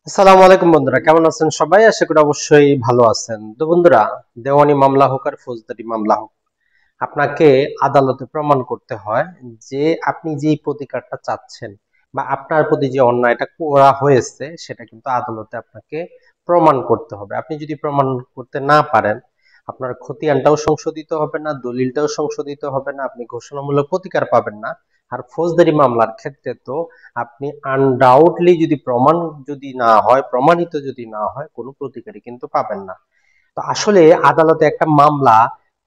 আসসালামু আলাইকুম বন্ধুরা, কেমন আছেন সবাই? আশা করি অবশ্যই ভালো আছেন। তো বন্ধুরা, দেওয়ানি মামলা হোক আর ফৌজদারি মামলা হোক, আপনাকে আদালতে প্রমাণ করতে হয় যে আপনি যেই প্রতিকারটা চাচ্ছেন বা আপনার প্রতি যে অন্যায়টা করা হয়েছে সেটা কিন্তু আদালতে আপনাকে প্রমাণ করতে হবে। আপনি যদি প্রমাণ করতে না পারেন, আপনার খতিয়ানটাও সংশোধিত হবে না, দলিলটাও সংশোধিত হবে না, আপনি ঘোষণামূলক প্রতিকার পাবেন না। আর ফৌজদারি মামলার ক্ষেত্রে তো আপনি আনডাউটলি যদি প্রমাণিত যদি না হয়, কোনো প্রতিকারই কিন্তু পাবেন না। তো আসলে আদালতে একটা মামলা,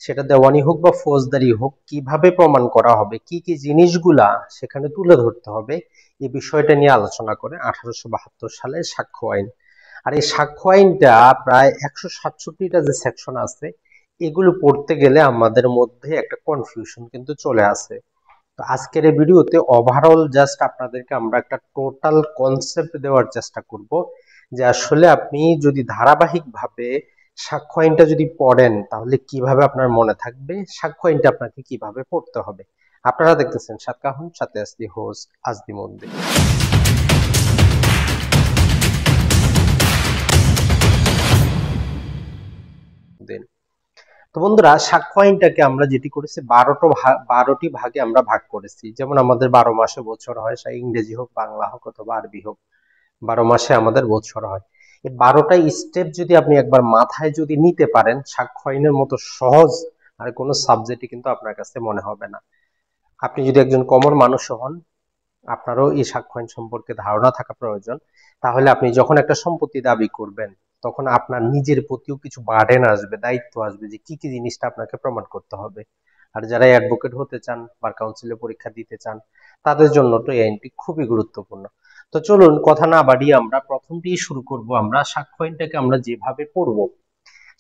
সেটা দেওয়ানি হোক বা ফৌজদারি হোক, কিভাবে প্রমাণ করা হবে, কি কি জিনিসগুলা সেখানে তুলে ধরতে হবে, এই বিষয়টা নিয়ে আলোচনা করে 1872 সালে সাক্ষ্য আইন। আর এই সাক্ষ্য আইনটা প্রায় 167টা যে সেকশন আছে, এগুলো পড়তে গেলে আমাদের মধ্যে একটা কনফিউশন কিন্তু চলে আসে। তো আজকের এই ভিডিওতে ওভারঅল জাস্ট আপনাদেরকে আমরা একটা টোটাল কনসেপ্ট দেওয়ার চেষ্টা করব যে আসলে আপনি যদি ধারাবাহিকভাবে সাক্ষ্য আইনটা যদি পড়েন তাহলে কিভাবে আপনার মনে থাকবে, সাক্ষ্য আইনটা আপনাকে কিভাবে পড়তে হবে। আপনারা দেখতেছেন সাত কাহুন, সাথে আসছি হোস্ট আজদি মন্দির। তো বন্ধুরা, সাক্ষ্য আইনটাকে আমরা যেটি করেছি 12টি ভাগে আমরা ভাগ করেছি। যেমন আমাদের 12 মাসে বছর হয়, সে ইংরেজি হোক, বাংলা হোক অথবা আরবি হোক, 12 মাসে আমাদের বছর হয়। এই 12টা স্টেপ যদি আপনি একবার মাথায় যদি নিতে পারেন, সাক্ষ্য আইনের মতো সহজ আর কোনো সাবজেক্টই কিন্তু আপনার কাছে মনে হবে না। আপনি যদি একজন কমন মানুষ হন, আপনারও এই সাক্ষ্য আইন সম্পর্কে ধারণা থাকা প্রয়োজন। তাহলে আপনি যখন একটা সম্পত্তি দাবি করবেন, তখন আপনার নিজের প্রতিও কিছু বার্ডেন আসবে, দায়িত্ব আসবে যে কি কি জিনিসটা আপনাকে প্রমাণ করতে হবে। আর যারা অ্যাডভোকেট হতে চান, বার কাউন্সিলে পরীক্ষা দিতে চান, তাদের জন্য তো এই আইনটি খুবই গুরুত্বপূর্ণ। তো চলুন কথা না বাড়িয়ে আমরা প্রথমটি শুরু করব। আমরা সাক্ষ্য আইনটাকে আমরা যেভাবে পড়ব,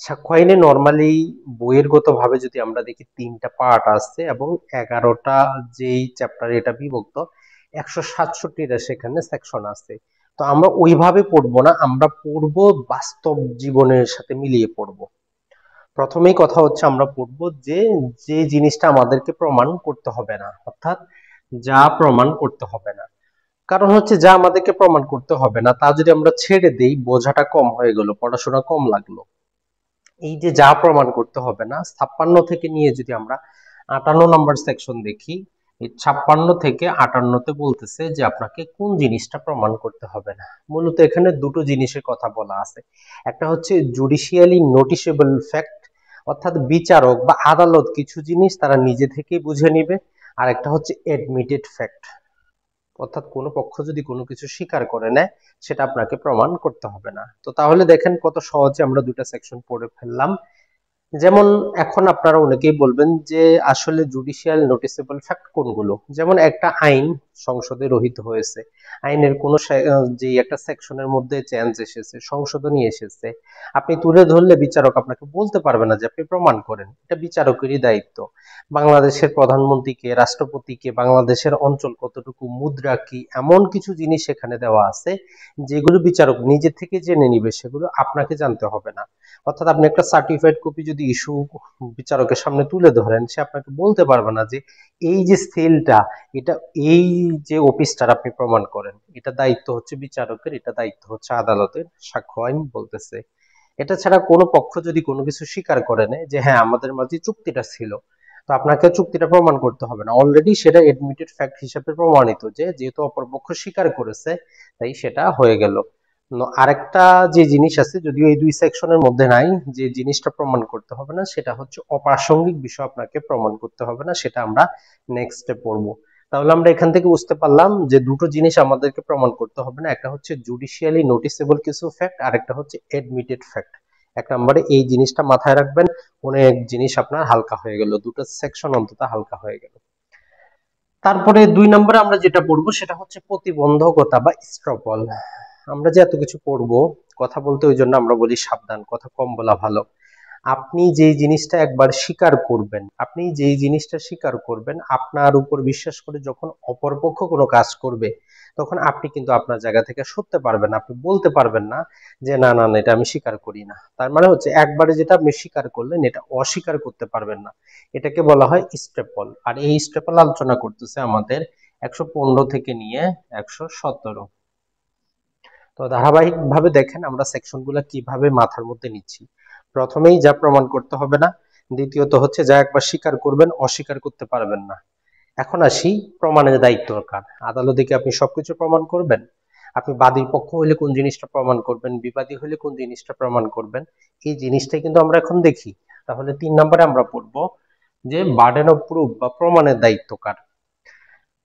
সাক্ষ্য আইনে নর্মালি বইয়ের গত ভাবে যদি আমরা দেখি, 3টা পার্ট আছে এবং 11টা যেই চ্যাপ্টার এটা বিভক্ত, 167টা সেখানে সেকশন আছে। তো আমরা ওইভাবে পড়বো না, আমরা পড়বো বাস্তব জীবনের সাথে মিলিয়ে পড়বো। প্রথমেই কথা হচ্ছে আমরা পড়বো যে যে জিনিসটা আমাদেরকে প্রমাণ করতে হবে না, অর্থাৎ যা প্রমাণ করতে হবে না। কারণ হচ্ছে যা আমাদেরকে প্রমাণ করতে হবে না তা যদি আমরা ছেড়ে দেই, বোঝাটা কম হয়ে গেল, পড়াশোনা কম লাগলো। এই যে যা প্রমাণ করতে হবে না, 56 থেকে নিয়ে যদি আমরা 58 নম্বর সেকশন দেখি, এই 56 থেকে 58তে বলতেছে যে আপনাকে কোন জিনিসটা প্রমাণ করতে হবে না। মূলত এখানে দুটো জিনিসের কথা বলা আছে। একটা হচ্ছে জুডিশিয়ালি নোটিশেবল ফ্যাক্ট, অর্থাৎ বিচারক বা আদালত কিছু জিনিস তারা নিজে থেকেই বুঝে নিবে। আর একটা হচ্ছে এডমিটেড ফ্যাক্ট, অর্থাৎ কোনো পক্ষ যদি কোনো কিছু স্বীকার করে নেয়, সেটা আপনাকে প্রমাণ করতে হবে না। তো তাহলে দেখেন কত সহজে আমরা দুটা সেকশন পড়ে ফেললাম। যেমন এখন আপনারা অনেকেই বলবেন যে আসলে জুডিশিয়াল নোটিসেবল ফ্যাক্ট কোনগুলো। যেমন একটা আইন সংসদে রহিত হয়েছে, আইনের কোনো যে একটা সেকশনের মধ্যে চেঞ্জ এসেছে, সংশোধনী এসেছে, আপনি তুলে ধরলে বিচারক আপনাকে বলতে পারবে না যে আপনি প্রমাণ করেন, এটা বিচারকেরই দায়িত্ব। বাংলাদেশের প্রধানমন্ত্রীকে, রাষ্ট্রপতিকে, বাংলাদেশের অঞ্চল কতটুকু, মুদ্রা কি, এমন কিছু জিনিস এখানে দেওয়া আছে যেগুলো বিচারক নিজে থেকে জেনে নিবে, সেগুলো আপনাকে জানতে হবে না। অর্থাৎ আপনি একটা সার্টিফাইড কপি যদি ইস্যু বিচারকের সামনে তুলে ধরেন, সে আপনাকে বলতে পারবে না যে এই যে সেলটা, এটা এই যে অফিসটার আপনি প্রমাণ করেন, এটা দায়িত্ব হচ্ছে বিচারকের, এটা দায়িত্ব হচ্ছে আদালতের। সাক্ষ্য আইন বলতেছে এটা ছাড়া কোনো পক্ষ যদি কোনো কিছু স্বীকার করে নেয় যে হ্যাঁ আমাদের মাঝে চুক্তিটা ছিল, তো আপনাকে চুক্তিটা প্রমাণ করতে হবে না, অলরেডি সেটা এডমিটেড ফ্যাক্ট হিসেবে প্রমাণিত, যে যেহেতু অপরপক্ষ স্বীকার করেছে তাই সেটা হয়ে গেল। আরেকটা যে জিনিস আছে, যদিও এই দুই সেকশনের মধ্যে নাই, যে জিনিসটা প্রমাণ করতে হবে না সেটা হচ্ছে অপ্রাসঙ্গিক বিষয় আপনাকে প্রমাণ করতে হবে না, সেটা আমরা নেক্সটে পড়বো। তাহলে আমরা এখান থেকে বুঝতে পারলাম যে দুটো জিনিস আমাদেরকে প্রমাণ করতে হবে না, একটা হচ্ছে জুডিশিয়ালি নোটিসেবল কিছু ফ্যাক্ট, আর একটা হচ্ছে এডমিটেড ফ্যাক্ট। 1 নম্বরে এই জিনিসটা মাথায় রাখবেন, অনেক জিনিস আপনার হালকা হয়ে গেল, দুটো সেকশন অন্তত হালকা হয়ে গেল। তারপরে 2 নম্বরে আমরা যেটা পড়বো সেটা হচ্ছে প্রতিবন্ধকতা বা স্ট্রপল। আমরা যে এত কিছু পড়বো, কথা বলতে ওই জন্য আমরা বলি সাবধান, কথা কম বলা ভালো। আপনি যেই জিনিসটা স্বীকার করবেন, আপনার উপর বিশ্বাস করে যখন অপরপক্ষ কোনো কাজ করবে, তখন আপনি কিন্তু আপনার জায়গা থেকে সরতে পারবেন না, আপনি বলতে পারবেন না যে না না না, এটা আমি স্বীকার করি না। তার মানে হচ্ছে একবারে যেটা আপনি স্বীকার করলেন এটা অস্বীকার করতে পারবেন না, এটাকে বলা হয় স্টেপল। আর এই স্টেপল আলোচনা করতেছে আমাদের 115 থেকে নিয়ে 117। তো ধারাবাহিকভাবে দেখেন আমরা সেকশনগুলো কিভাবে মাথার মধ্যে নিচ্ছি। প্রথমেই যা প্রমাণ করতে হবে না, দ্বিতীয়ত হচ্ছে যা একবার স্বীকার করবেন অস্বীকার করতে পারবেন না। এখন আসি প্রমাণের দায়িত্ব কার। আদালতে কি আপনি সবকিছু প্রমাণ করবেন? আপনি বাদীর পক্ষ হইলে কোন জিনিসটা প্রমাণ করবেন, বিবাদী হইলে কোন জিনিসটা প্রমাণ করবেন, এই জিনিসটাই কিন্তু আমরা এখন দেখি। তাহলে 3 নম্বরে আমরা পড়বো যে বার্ডেন অফ প্রুফ বা প্রমাণের দায়িত্ব কার।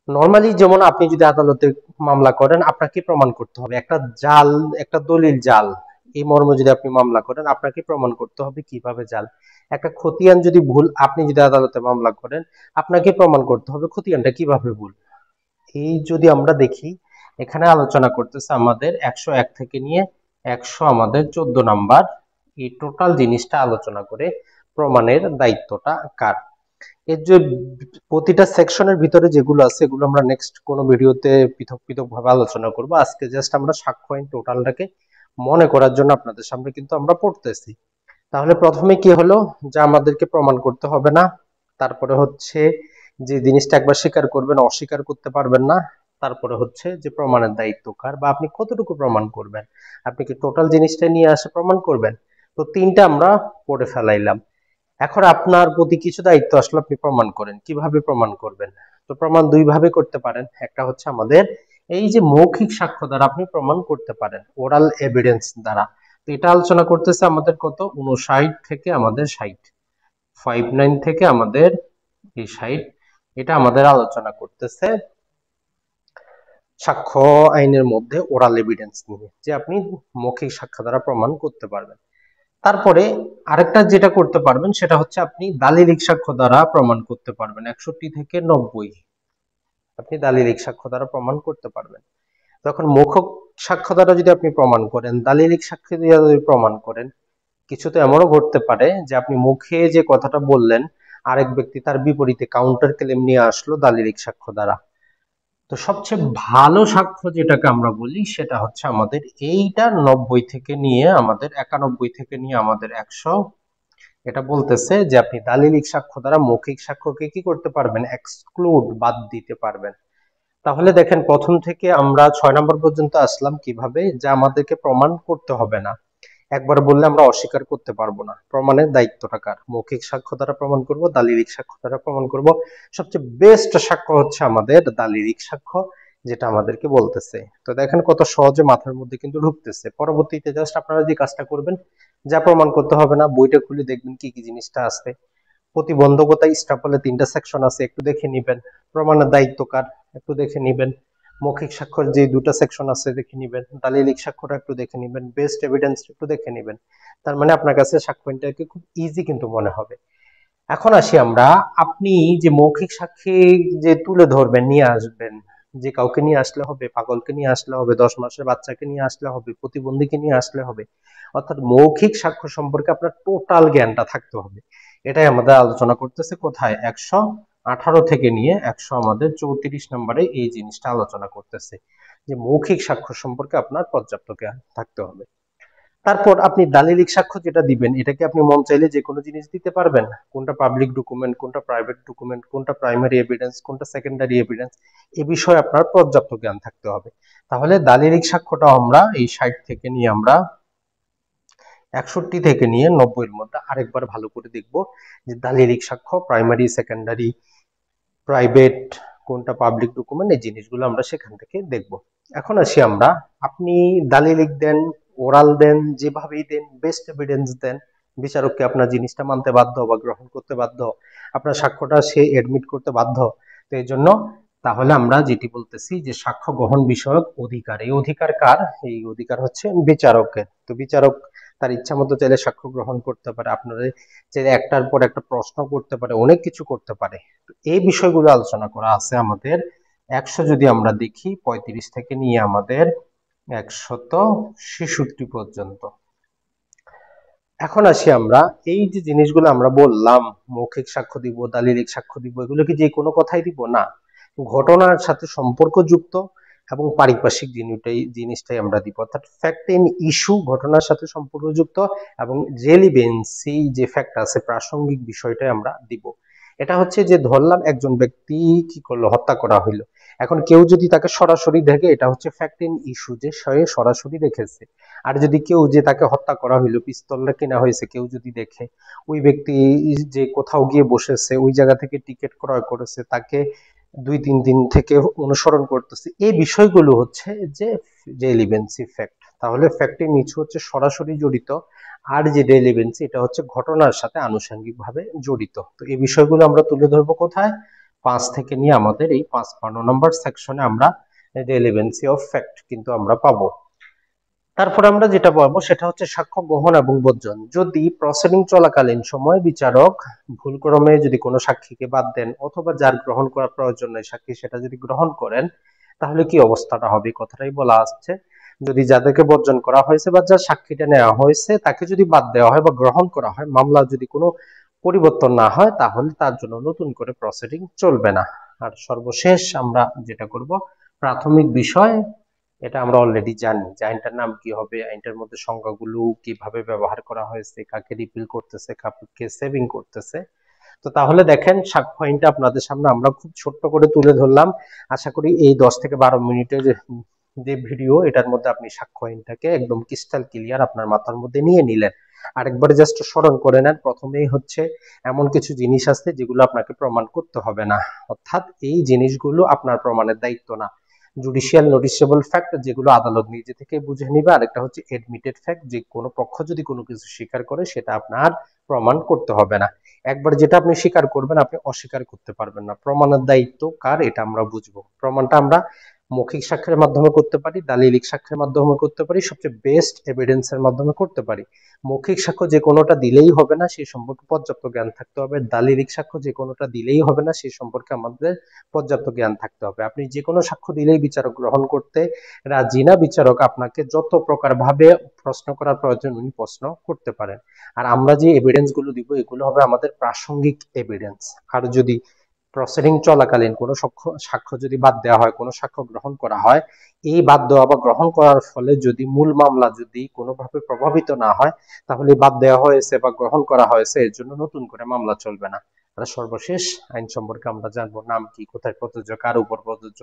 নর্মালি যেমন আপনি যদি আদালতে মামলা করেন, আপনাকে প্রমাণ করতে হবে একটা জাল, একটা দলিল জাল, এই মর্মে যদি আপনি মামলা করেন আপনাকে প্রমাণ করতে হবে কিভাবে জাল। একটা খতিয়ান যদি ভুল, আপনি যদি আদালতে মামলা করেন আপনাকে প্রমাণ করতে হবে খতিয়ানটা কিভাবে ভুল। এই যদি আমরা দেখি, এখানে আলোচনা করতেছে আমাদের 101 থেকে নিয়ে 100 আমাদের 14 নাম্বার, এই টোটাল জিনিসটা আলোচনা করে প্রমাণের দায়িত্বটা কার। এর যে প্রতিটা সেকশনের ভিতরে যেগুলো আছে এগুলো আমরা নেক্সট কোনো ভিডিওতে পৃথক পৃথক ভাবে আলোচনা করব। আজকে জাস্ট আমরা সাক্ষ্য আইন টোটালটাকে মনে করার জন্য আপনাদের সামনে কিন্তু আমরা পড়তেছি। তাহলে প্রথমে কি হলো, যে আমাদেরকে প্রমাণ করতে হবে না, তারপরে হচ্ছে যে জিনিসটা একবার স্বীকার করবেন অস্বীকার করতে পারবেন না, তারপরে হচ্ছে যে প্রমাণের দায়িত্ব কার বা আপনি কতটুকু প্রমাণ করবেন, আপনি কি টোটাল জিনিসটা নিয়ে আসে প্রমাণ করবেন। তো তিনটা আমরা পড়ে ফেলাইলাম। এখন আপনার প্রতি কিছু দায়িত্ব আসলে আপনি প্রমাণ করেন, কিভাবে প্রমাণ করবেন। তো প্রমাণ দুই ভাবে করতে পারেন, একটা হচ্ছে আমাদের এই যে মৌখিক সাক্ষ্য দ্বারা আপনি প্রমাণ করতে পারেন, ওরাল এভিডেন্স দ্বারা। তো এটা আলোচনা করতেছে আমাদের কত 59 থেকে আমাদের 60, 59 থেকে আমাদের এই 60, এটা আমাদের আলোচনা করতেছে সাক্ষ্য আইনের মধ্যে ওরাল এভিডেন্স নিয়ে, যে আপনি মৌখিক সাক্ষ্য দ্বারা প্রমাণ করতে পারবেন। তারপরে আরেকটা যেটা করতে পারবেন সেটা হচ্ছে আপনি দালিলিক সাক্ষ্য দ্বারা প্রমাণ করতে পারবেন। 61 থেকে 90 আপনি দালিলিক সাক্ষ্য দ্বারা প্রমাণ করতে পারবেন। তখন মৌখিক সাক্ষ্য দ্বারা যদি আপনি প্রমাণ করেন, দালিলিক সাক্ষ্য দিয়ে যদি প্রমাণ করেন, কিছু তো এমনও ঘটতে পারে যে আপনি মুখে যে কথাটা বললেন আরেক ব্যক্তি তার বিপরীতে কাউন্টার ক্লেম নিয়ে আসলো দালিলিক সাক্ষ্য দ্বারা। তো সবচেয়ে ভালো সাক্ষ্য যেটাকে আমরা বলি সেটা হচ্ছে আমাদের এইটা 90 থেকে নিয়ে আমাদের 91 থেকে নিয়ে আমাদের 100, এটা বলতেছে যে আপনি দালিলিক সাক্ষ্য দ্বারা মৌখিক সাক্ষ্যকে কি করতে পারবেন, এক্সক্লুড, বাদ দিতে পারবেন। তাহলে দেখেন প্রথম থেকে আমরা 6 নম্বর পর্যন্ত আসলাম কিভাবে, যে আমাদেরকে প্রমাণ করতে হবে না, একবার বললে আমরা অস্বীকার করতে পারবো না। প্রমাণের দায়িত্বটা কার? মৌখিক সাক্ষ্য দ্বারা প্রমাণ করব, দালিলিক সাক্ষ্য দ্বারা প্রমাণ করব। সবচেয়ে বেস্ট সাক্ষ্য হচ্ছে আমাদের দালিলিক সাক্ষ্য, যেটা আমাদেরকে বলতেছে। তো দেখেন কত সহজে মাথার মধ্যে কিন্তু ঢুকতেছে। পরবর্তীতে জাস্ট আপনারা যে কাজটা করবেন, যা প্রমাণ করতে হবে না, বইটা খুলে দেখবেন কি কি জিনিসটা আছে। প্রতিবন্ধকতা স্টাপলে 3টা সেকশন আছে, একটু দেখে নিবেন। প্রমাণের দায়িত্ব কার একটু দেখে নিবেন। মৌখিক সাক্ষ্যের যে 2টা সেকশন আছে দেখে নিবেন। দালিলিক সাক্ষ্যটা একটু দেখে নিবেন। বেস্ট এভিডেন্স একটু দেখে নিবেন। তার মানে আপনার কাছে সাক্ষ্যটাকে খুব ইজি কিন্তু মনে হবে। এখন আসি আমরা, আপনি যে মৌখিক সাক্ষী যে তুলে ধরবেন, নিয়ে আসবেন, যে কাউকে নিয়ে আসলে হবে, পাগলকে নিয়ে আসলে হবে, 10 মাসের বাচ্চাকে নিয়ে আসলে হবে, প্রতিবন্ধীকে নিয়ে আসলে হবে, অর্থাৎ মৌখিক সাক্ষ্য সম্পর্কে আপনার টোটাল জ্ঞানটা থাকতে হবে। এটাই আমাদের আলোচনা করতেছে কোথায়, 118 থেকে নিয়ে 100 আমাদের 34 নম্বরে এই জিনিসটা আলোচনা করতেছে, যে মৌখিক সাক্ষ্য সম্পর্কে আপনার পর্যাপ্ত জ্ঞান থাকতে হবে। তারপর আপনি দালিলিক সাক্ষ্য যেটা দিবেন, এটা কি আপনি মন চাইলে যে কোনো জিনিস দিতে পারবেন? কোনটা পাবলিক ডকুমেন্ট, কোনটা প্রাইভেট ডকুমেন্ট, কোনটা প্রাইমারি এভিডেন্স, কোনটা সেকেন্ডারি এভিডেন্স, এ বিষয়ে আপনার পর্যাপ্ত জ্ঞান থাকতে হবে। তাহলে দালিলিক সাক্ষ্যটা আমরা এই 60 থেকে নিয়ে আমরা 61 থেকে নিয়ে 90 এর মধ্যে আরেকবার ভালো করে দেখব, যে দালিলিক সাক্ষ্য প্রাইমারি, সেকেন্ডারি, প্রাইভেট, কোনটা পাবলিক ডকুমেন্ট, এই জিনিসগুলো আমরা সেখান থেকে দেখব। এখন আসি আমরা, আপনি দালিলিক দেন, ওরাল দেন, যেভাবেই দেন, বেস্ট এভিডেন্স দেন, বিচারককে আপনার জিনিসটা মানতে বাধ্য বা গ্রহণ করতে বাধ্য, আপনার সাক্ষ্যটা সে এডমিট করতে বাধ্য। তো এই জন্য তাহলে আমরা যেটি বলতেছি যে সাক্ষ্য গ্রহণ বিষয়ক অধিকার, এই অধিকার কার? এই অধিকার হচ্ছে বিচারকের। তো বিচারক তার ইচ্ছা মতো চাইলে সাক্ষ্য গ্রহণ করতে পারে, আপনাদের চাইলে একটার পর একটা প্রশ্ন করতে পারে, অনেক কিছু করতে পারে। এই বিষয়গুলো আলোচনা করা আছে আমাদের 100 যদি আমরা দেখি 35 থেকে নিয়ে আমাদের 166 পর্যন্ত। এখন আসি আমরা, এই যে জিনিসগুলো আমরা বললাম, মৌখিক সাক্ষ্য দিব, দালিলিক সাক্ষ্য দিব, এগুলো কি যে কোনো কথাই দিব না, ঘটনার সাথে সম্পর্কযুক্ত এবং পারিপার্শ্বিক জিনিসটাই আমরা দিব, অর্থাৎ ফ্যাক্ট ইন ইস্যু, ঘটনার সাথে সম্পর্কযুক্ত এবং রেলিভেন্সি যে ফ্যাক্ট আছে, প্রাসঙ্গিক বিষয়টাই আমরা দিব। এটা হচ্ছে যে ধরলাম একজন ব্যক্তি কি করলো, হত্যা করা হইলো। এখন কেউ যদি তাকে সরাসরি দেখে, এটা হচ্ছে ফ্যাক্ট ইন ইস্যু, যে সে সরাসরি দেখেছে। আর যদি কেউ যে তাকে হত্যা করা হইলো, পিস্তলটা কিনা হয়েছে, কেউ যদি দেখে, ওই ব্যক্তি যে কোথাও গিয়ে বসেছে, ওই জায়গা থেকে টিকিট ক্রয় করেছে, তাকে 2-3 দিন থেকে অনুসরণ করতেছে, এই বিষয়গুলো হচ্ছে যে রেলিভেন্সি ফ্যাক্ট। তাহলে ফ্যাক্ট ইন ইস্যু হচ্ছে সরাসরি জড়িত, আর যে রেলিভেন্সি এটা হচ্ছে ঘটনার সাথে আনুষঙ্গিকভাবে জড়িত। তো এই বিষয়গুলো আমরা তুলে ধরবো কোথায়? 5 থেকে নিয়ে আমাদের এই 55 নম্বর সেকশনে আমরা রেলিভেন্সি অফ ফ্যাক্ট কিন্তু আমরা পাবো। তারপর আমরা যেটা পাবো সেটা হচ্ছে সাক্ষ্য গ্রহণ এবং বর্জন। যদি প্রসিডিং চলাকালীন সময় বিচারক ভুলক্রমে যদি কোনো সাক্ষীকে বাদ দেন, অথবা যার গ্রহণ করা প্রয়োজন নয় সাক্ষী সেটা যদি গ্রহণ করেন, তাহলে কি অবস্থাটা হবে, কথাটাই বলা আসছে। যদি যাদেরকে বর্জন করা হয়েছে বা যার সাক্ষীটা নেওয়া হয়েছে তাকে যদি বাদ দেওয়া হয় বা গ্রহণ করা হয়, মামলা যদি কোনো পরিবর্তন না হয়, তাহলে তার জন্য নতুন করে প্রসিডিং চলবে না। আর সর্বশেষ আমরা যেটা করব, প্রাথমিক বিষয়, এটা আমরা অলরেডি জানি যে আইনটার নাম কি হবে, আইনটার মধ্যে সংজ্ঞাগুলো কিভাবে ব্যবহার করা হয়েছে, কাকে রিপিল করতেছে, কাকে সেভিং করতেছে। তো তাহলে দেখেন, সাক্ষ্য আইনটা আপনাদের সামনে আমরা খুব ছোট্ট করে তুলে ধরলাম। আশা করি এই 10 থেকে 12 মিনিটের যে ভিডিও, এটার মধ্যে আপনি সাক্ষ্য আইনটাকে একদম ক্রিস্টাল ক্লিয়ার আপনার মাথার মধ্যে নিয়ে নিলেন। আরেকবার জাস্ট স্মরণ করে নেন, প্রথমেই হচ্ছে এমন কিছু জিনিস আছে যেগুলো আপনাকে প্রমাণ করতে হবে না, অর্থাৎ এই জিনিসগুলো আপনার প্রমাণের দায়িত্ব না। জুডিশিয়াল নোটিসেবল ফ্যাক্ট, যেগুলো আদালত নিজে থেকে বুঝে নিবে। আরেকটা হচ্ছে এডমিটেড ফ্যাক্ট, যে কোনো পক্ষ যদি কোনো কিছু স্বীকার করে সেটা আপনার প্রমাণ করতে হবে না। একবার যেটা আপনি স্বীকার করবেন, আপনি অস্বীকার করতে পারবেন না। প্রমাণের দায়িত্ব কার, এটা আমরা বুঝবো। প্রমাণটা আমরা মৌখিক সাক্ষ্যের মাধ্যমে করতে পারি, দালিলিক সাক্ষ্যের মাধ্যমে করতে পারি, সবচেয়ে বেস্ট এভিডেন্সের মাধ্যমে করতে পারি। মৌখিক সাক্ষ্য যে কোনোটা দিলেই হবে না, সেই সম্পর্কে পর্যাপ্ত জ্ঞান থাকতে হবে। দালিলিক সাক্ষ্য যে কোনোটা দিলেই হবে না, সেই সম্পর্কে আমাদের পর্যাপ্ত জ্ঞান থাকতে হবে। আপনি যে কোনো সাক্ষ্য দিলেই বিচারক গ্রহণ করতে রাজি না। বিচারক আপনাকে যত প্রকার ভাবে প্রশ্ন করার প্রয়োজন উনি প্রশ্ন করতে পারেন। আর আমরা যে এভিডেন্স গুলো দিব, এগুলো হবে আমাদের প্রাসঙ্গিক এভিডেন্স। আর যদি প্রসিডিং চলাকালীন কোনো সাক্ষ্য যদি বাদ দেওয়া হয়, কোনো সাক্ষ্য গ্রহণ করা হয়, এই বাদ দেওয়া বা গ্রহণ করার ফলে যদি মূল মামলা যদি কোনোভাবে প্রভাবিত না হয়, তাহলে বাদ দেওয়া হয়েছে বা গ্রহণ করা হয়েছে এর জন্য নতুন করে মামলা চলবে না। আর সর্বশেষ আইন সম্পর্কে আমরা জানবো, নাম কি, কোথায় প্রযোজ্য, কার উপর প্রযোজ্য,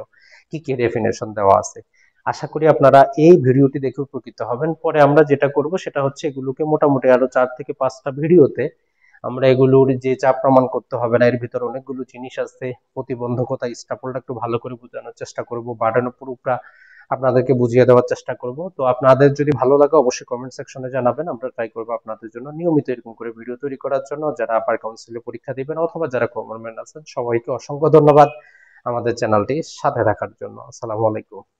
কি কি ডেফিনেশন দেওয়া আছে। আশা করি আপনারা এই ভিডিওটি দেখে উপকৃত হবেন। পরে আমরা যেটা করব সেটা হচ্ছে এগুলোকে মোটামুটি আরো 4 থেকে 5টা ভিডিওতে আমরা এগুলোর যে চাপ প্রমাণ করতে হবে না, এর ভিতরে অনেকগুলো জিনিস আছে, প্রতিবন্ধকতা, স্টাপলটা একটু ভালো করে বোঝানোর চেষ্টা করব, বাড়ানো পুরোটা আপনাদেরকে বুঝিয়ে দেওয়ার চেষ্টা করব। তো আপনাদের যদি ভালো লাগে অবশ্যই কমেন্ট সেকশনে জানাবেন, আমরা ট্রাই করবো আপনাদের জন্য নিয়মিত এরকম করে ভিডিও তৈরি করার জন্য। যারা আবার কাউন্সিলে পরীক্ষা দিবেন অথবা যারা কমন ম্যান আছেন, সবাইকে অসংখ্য ধন্যবাদ আমাদের চ্যানেলটি সাথে থাকার জন্য। আসসালামু আলাইকুম।